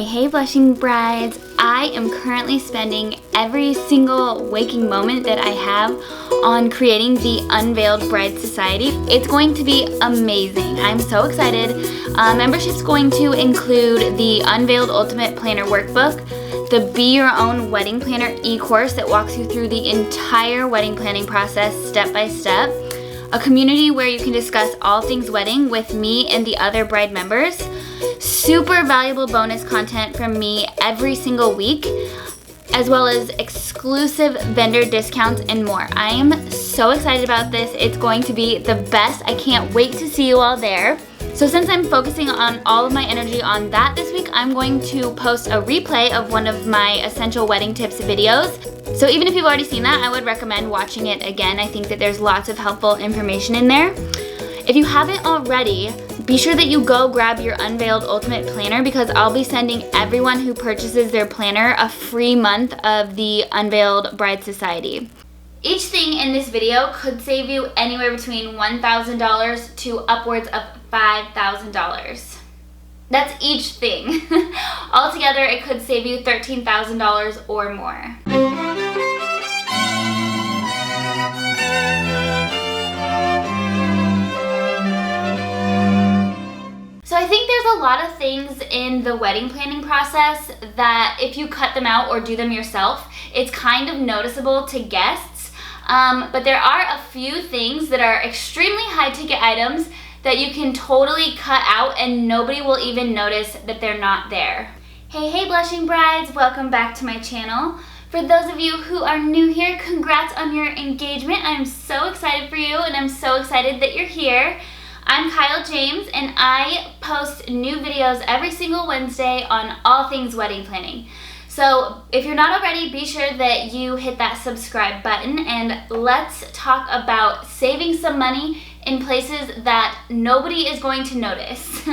Hey blushing brides, I am currently spending every single waking moment that I have on creating the Unveiled Bride Society. It's going to be amazing. I'm so excited. Membership's going to include the Unveiled Ultimate Planner Workbook, the Be Your Own Wedding Planner e-course that walks you through the entire wedding planning process step by step, a community where you can discuss all things wedding with me and the other bride members, super valuable bonus content from me every single week, as well as exclusive vendor discounts and more. I am so excited about this. It's going to be the best. I can't wait to see you all there. So since I'm focusing on all of my energy on that this week, I'm going to post a replay of one of my essential wedding tips videos. So even if you've already seen that, I would recommend watching it again. I think that there's lots of helpful information in there. If you haven't already, be sure that you go grab your Unveiled Ultimate Planner, because I'll be sending everyone who purchases their planner a free month of the Unveiled Bride Society. Each thing in this video could save you anywhere between $1,000 to upwards of $5,000. That's each thing. Altogether, it could save you $13,000 or more. So I think there's a lot of things in the wedding planning process that if you cut them out or do them yourself, it's kind of noticeable to guests. But there are a few things that are extremely high ticket items that you can totally cut out and nobody will even notice that they're not there. Hey blushing brides, welcome back to my channel. For those of you who are new here, congrats on your engagement. I'm so excited for you and I'm so excited that you're here. I'm Kyle James and I post new videos every single Wednesday on all things wedding planning. So if you're not already, be sure that you hit that subscribe button and let's talk about saving some money in places that nobody is going to notice.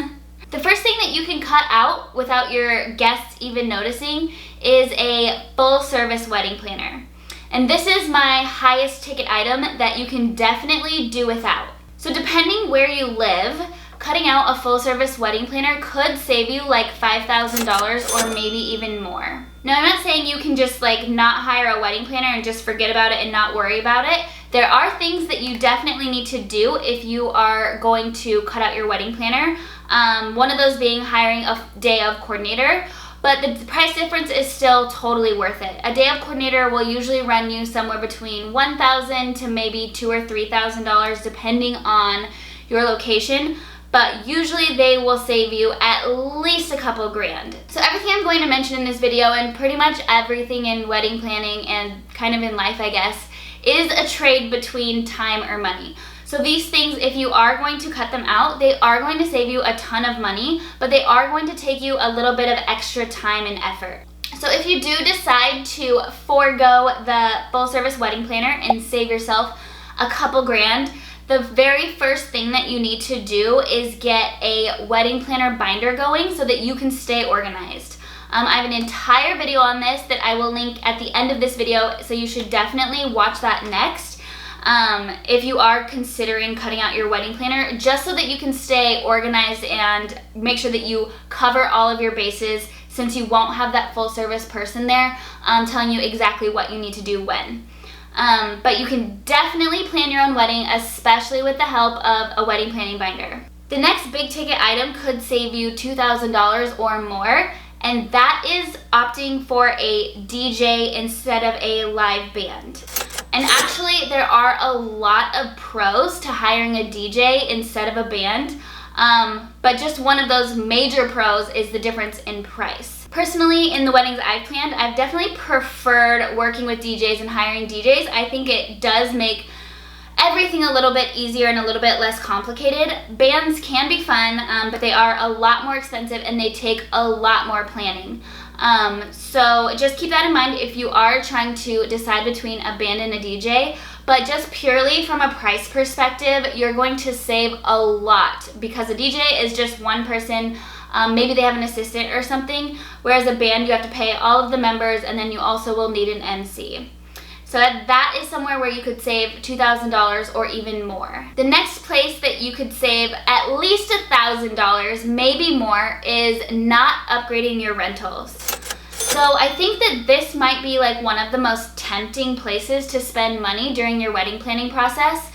The first thing that you can cut out without your guests even noticing is a full service wedding planner. And this is my highest ticket item that you can definitely do without. So depending where you live, cutting out a full service wedding planner could save you like $5,000 or maybe even more. Now I'm not saying you can just not hire a wedding planner and just forget about it and not worry about it. There are things that you definitely need to do if you are going to cut out your wedding planner. One of those being hiring a day of coordinator, but the price difference is still totally worth it. A day of coordinator will usually run you somewhere between $1,000 to maybe $2,000 or $3,000 depending on your location, but usually they will save you at least a couple grand. So everything I'm going to mention in this video, and pretty much everything in wedding planning and kind of in life I guess, is a trade between time or money. So these things, if you are going to cut them out, they are going to save you a ton of money, but they are going to take you a little bit of extra time and effort. So if you do decide to forego the full service wedding planner and save yourself a couple grand, the very first thing that you need to do is get a wedding planner binder going so that you can stay organized. I have an entire video on this that I will link at the end of this video, so you should definitely watch that next. If you are considering cutting out your wedding planner, just so that you can stay organized and make sure that you cover all of your bases, since you won't have that full service person there telling you exactly what you need to do when. But you can definitely plan your own wedding, especially with the help of a wedding planning binder. The next big ticket item could save you $2,000 or more, and that is opting for a DJ instead of a live band. And actually, there are a lot of pros to hiring a DJ instead of a band, but just one of those major pros is the difference in price. Personally, in the weddings I've planned, I've definitely preferred working with DJs and hiring DJs. I think it does make everything a little bit easier and a little bit less complicated. Bands can be fun, but they are a lot more expensive and they take a lot more planning. So just keep that in mind if you are trying to decide between a band and a DJ. But just purely from a price perspective, you're going to save a lot because a DJ is just one person. Maybe they have an assistant or something, whereas a band you have to pay all of the members and then you also will need an MC. So that is somewhere where you could save $2,000 or even more. The next place that you could save at least $1,000, maybe more, is not upgrading your rentals. So I think that this might be like one of the most tempting places to spend money during your wedding planning process,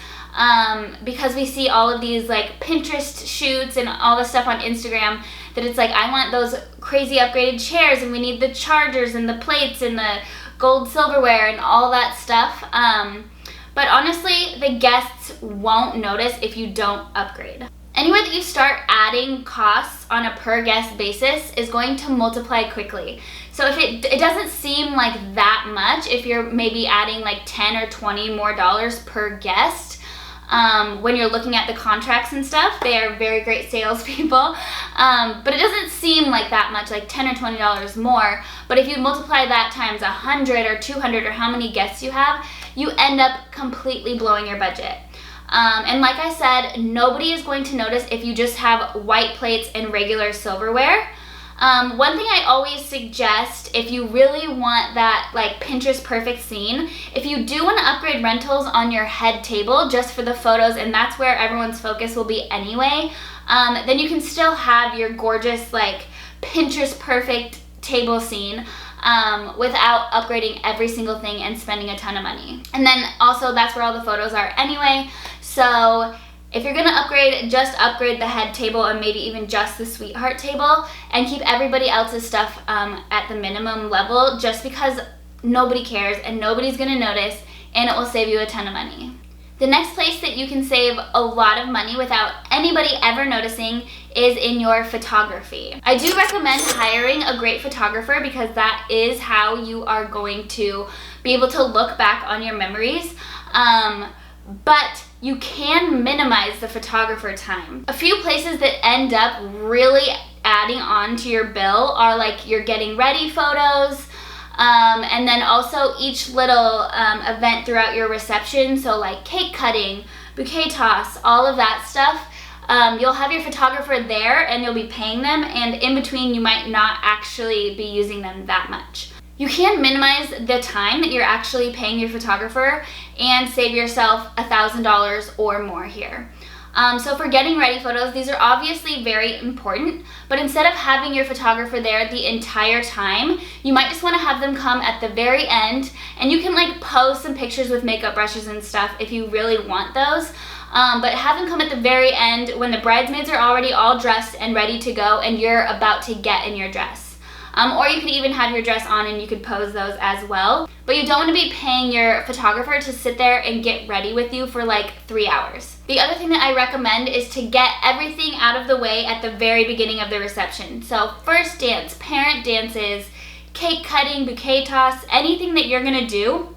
because we see all of these like Pinterest shoots and all the stuff on Instagram that it's like, I want those crazy upgraded chairs and we need the chargers and the plates and the gold silverware and all that stuff. But honestly, the guests won't notice if you don't upgrade. Anywhere that you start adding costs on a per guest basis is going to multiply quickly. So if it doesn't seem like that much, if you're maybe adding like 10 or 20 more dollars per guest, when you're looking at the contracts and stuff, they are very great salespeople. But it doesn't seem like that much, like 10 or $20 more. But if you multiply that times 100 or 200 or how many guests you have, you end up completely blowing your budget. And like I said, nobody is going to notice if you just have white plates and regular silverware. One thing I always suggest, if you really want that like Pinterest perfect scene, if you do want to upgrade rentals on your head table just for the photos, and that's where everyone's focus will be anyway, then you can still have your gorgeous like Pinterest perfect table scene without upgrading every single thing and spending a ton of money. And then also that's where all the photos are anyway. So if you're gonna upgrade, just upgrade the head table and maybe even just the sweetheart table, and keep everybody else's stuff at the minimum level, just because nobody cares and nobody's gonna notice, and it will save you a ton of money. The next place that you can save a lot of money without anybody ever noticing is in your photography. I do recommend hiring a great photographer because that is how you are going to be able to look back on your memories. But you can minimize the photographer time. A few places that end up really adding on to your bill are like your getting ready photos, and then also each little event throughout your reception, so like cake cutting, bouquet toss, all of that stuff. You'll have your photographer there and you'll be paying them, and in between you might not actually be using them that much. You can minimize the time that you're actually paying your photographer and save yourself $1,000 or more here. So for getting ready photos, these are obviously very important, but instead of having your photographer there the entire time, you might just want to have them come at the very end, and you can like pose some pictures with makeup brushes and stuff if you really want those. But have them come at the very end when the bridesmaids are already all dressed and ready to go and you're about to get in your dress. Or you could even have your dress on and you could pose those as well. But you don't want to be paying your photographer to sit there and get ready with you for like 3 hours. The other thing that I recommend is to get everything out of the way at the very beginning of the reception. So first dance, parent dances, cake cutting, bouquet toss, anything that you're gonna do,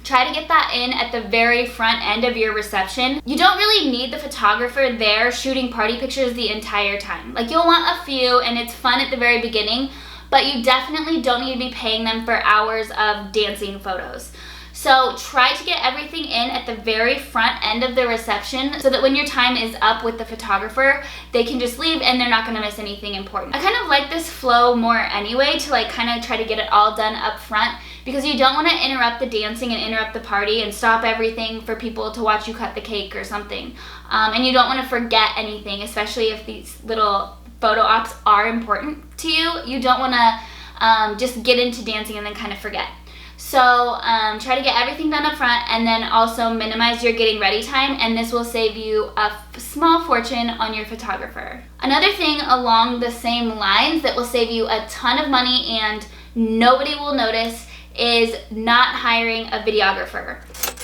try to get that in at the very front end of your reception. You don't really need the photographer there shooting party pictures the entire time. Like, you'll want a few and it's fun at the very beginning, but you definitely don't need to be paying them for hours of dancing photos. So try to get everything in at the very front end of the reception so that when your time is up with the photographer, they can just leave and they're not gonna miss anything important. I kind of like this flow more anyway, to like kind of try to get it all done up front, because you don't want to interrupt the dancing and interrupt the party and stop everything for people to watch you cut the cake or something. And you don't want to forget anything, especially if these little photo ops are important to you. You don't want to just get into dancing and then kind of forget. So try to get everything done up front, and then also minimize your getting ready time, and this will save you a small fortune on your photographer. Another thing along the same lines that will save you a ton of money and nobody will notice is not hiring a videographer.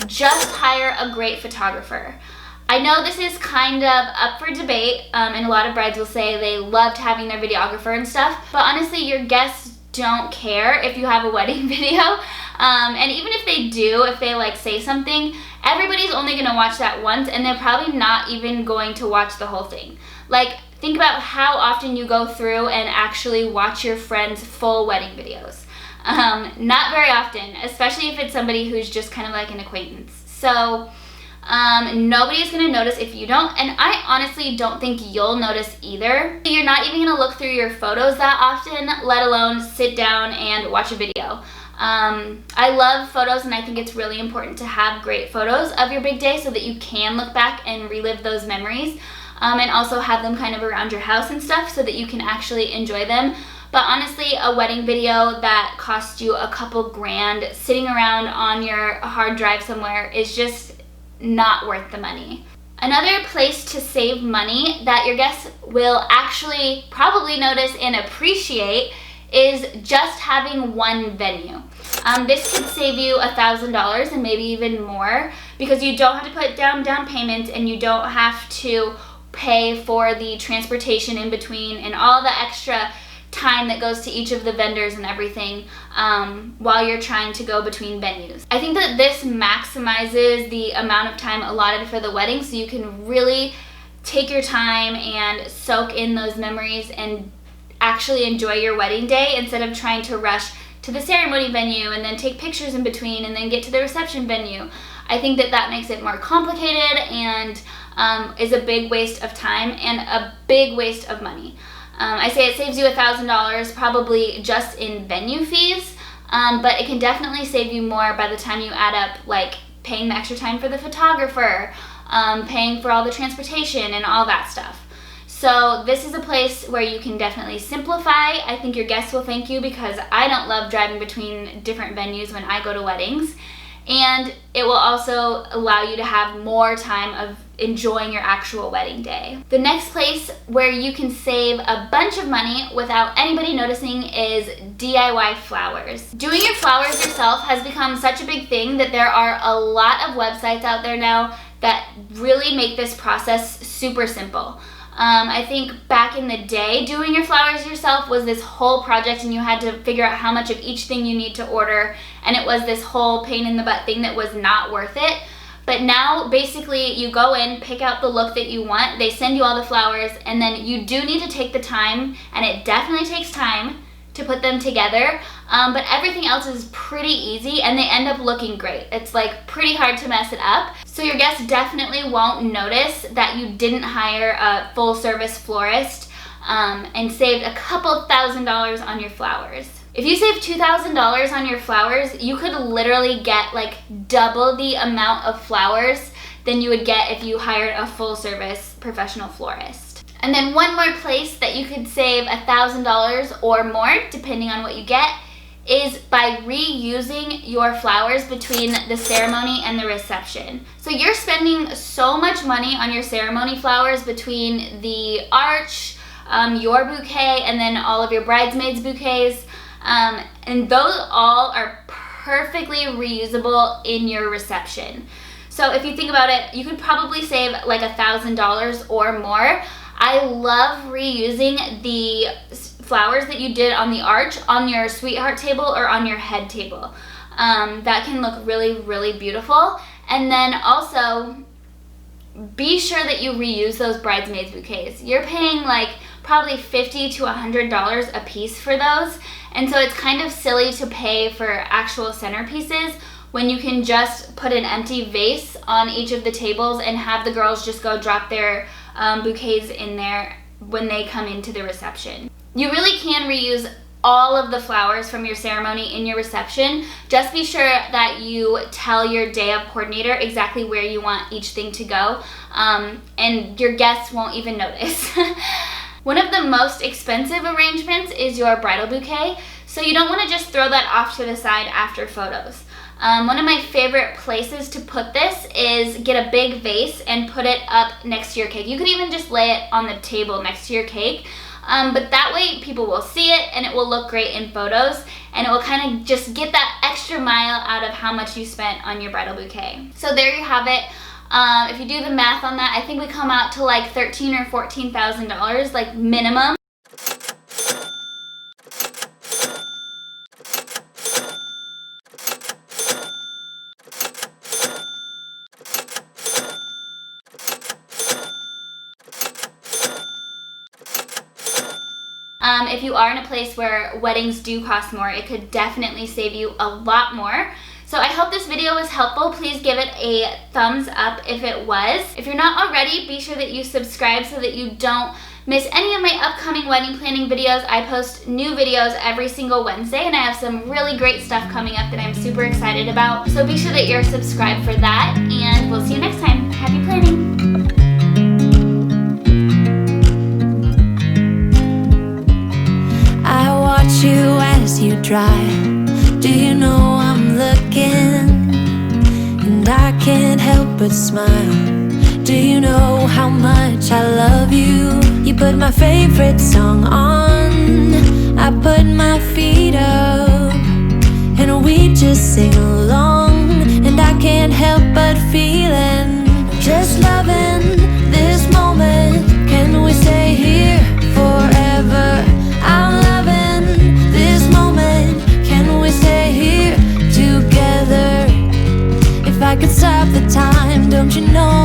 Just hire a great photographer. I know this is kind of up for debate, and a lot of brides will say they loved having their videographer and stuff, but honestly, your guests don't care if you have a wedding video. And even if they do, if they like say something, everybody's only gonna watch that once, and they're probably not even going to watch the whole thing. Like, think about how often you go through and actually watch your friends' full wedding videos. Not very often, especially if it's somebody who's just kind of like an acquaintance. So nobody's gonna notice if you don't, and I honestly don't think you'll notice either. You're not even gonna look through your photos that often, let alone sit down and watch a video. I love photos, and I think it's really important to have great photos of your big day so that you can look back and relive those memories, and also have them kind of around your house and stuff so that you can actually enjoy them. But honestly, a wedding video that costs you a couple grand sitting around on your hard drive somewhere is just not worth the money. Another place to save money that your guests will actually probably notice and appreciate is just having one venue. This could save you $1,000 and maybe even more, because you don't have to put down payments, and you don't have to pay for the transportation in between and all the extra time that goes to each of the vendors and everything while you're trying to go between venues. I think that this maximizes the amount of time allotted for the wedding, so you can really take your time and soak in those memories and actually enjoy your wedding day instead of trying to rush to the ceremony venue and then take pictures in between and then get to the reception venue. I think that that makes it more complicated and is a big waste of time and a big waste of money. I say it saves you $1,000 probably just in venue fees, but it can definitely save you more by the time you add up like paying the extra time for the photographer, paying for all the transportation and all that stuff. So this is a place where you can definitely simplify. I think your guests will thank you, because I don't love driving between different venues when I go to weddings. And it will also allow you to have more time of enjoying your actual wedding day. The next place where you can save a bunch of money without anybody noticing is DIY flowers. Doing your flowers yourself has become such a big thing that there are a lot of websites out there now that really make this process super simple. I think back in the day, doing your flowers yourself was this whole project, and you had to figure out how much of each thing you need to order, and it was this whole pain in the butt thing that was not worth it. But now, basically, you go in, pick out the look that you want, they send you all the flowers, and then you do need to take the time, and it definitely takes time to put them together, but everything else is pretty easy, and they end up looking great. It's like pretty hard to mess it up. So your guests definitely won't notice that you didn't hire a full service florist and saved a couple $1,000s on your flowers. If you save $2,000 on your flowers, you could literally get like double the amount of flowers than you would get if you hired a full service professional florist. And then one more place that you could save $1,000 or more, depending on what you get, is by reusing your flowers between the ceremony and the reception. So you're spending so much money on your ceremony flowers between the arch, your bouquet, and then all of your bridesmaids' bouquets. And those all are perfectly reusable in your reception. So if you think about it, you could probably save like $1,000 or more. I love reusing the flowers that you did on the arch on your sweetheart table or on your head table. That can look really, really beautiful. And then also be sure that you reuse those bridesmaids bouquets. You're paying like probably $50 to $100 a piece for those. And so it's kind of silly to pay for actual centerpieces when you can just put an empty vase on each of the tables and have the girls just go drop their bouquets in there when they come into the reception. You really can reuse all of the flowers from your ceremony in your reception. Just be sure that you tell your day of coordinator exactly where you want each thing to go, and your guests won't even notice. One of the most expensive arrangements is your bridal bouquet, so you don't want to just throw that off to the side after photos. One of my favorite places to put this is get a big vase and put it up next to your cake. You could even just lay it on the table next to your cake, but that way people will see it and it will look great in photos, and it will kind of just get that extra mile out of how much you spent on your bridal bouquet. So there you have it. If you do the math on that, I think we come out to like $13,000 or $14,000, like minimum. If you are in a place where weddings do cost more, it could definitely save you a lot more. So I hope this video was helpful. Please give it a thumbs up if it was. If you're not already, be sure that you subscribe so that you don't miss any of my upcoming wedding planning videos. I post new videos every single Wednesday, and I have some really great stuff coming up that I'm super excited about. So be sure that you're subscribed for that, and we'll see you next time. Happy planning! I watch you as you drive. Do you know I'm looking? And I can't help but smile. Do you know how much I love you? You put my favorite song on, I put my feet up, and we just sing along. And I can't help but feeling, just loving this moment. Can we stay here forever? I'm loving this moment. Can we stay here together? If I could stop the time, don't you know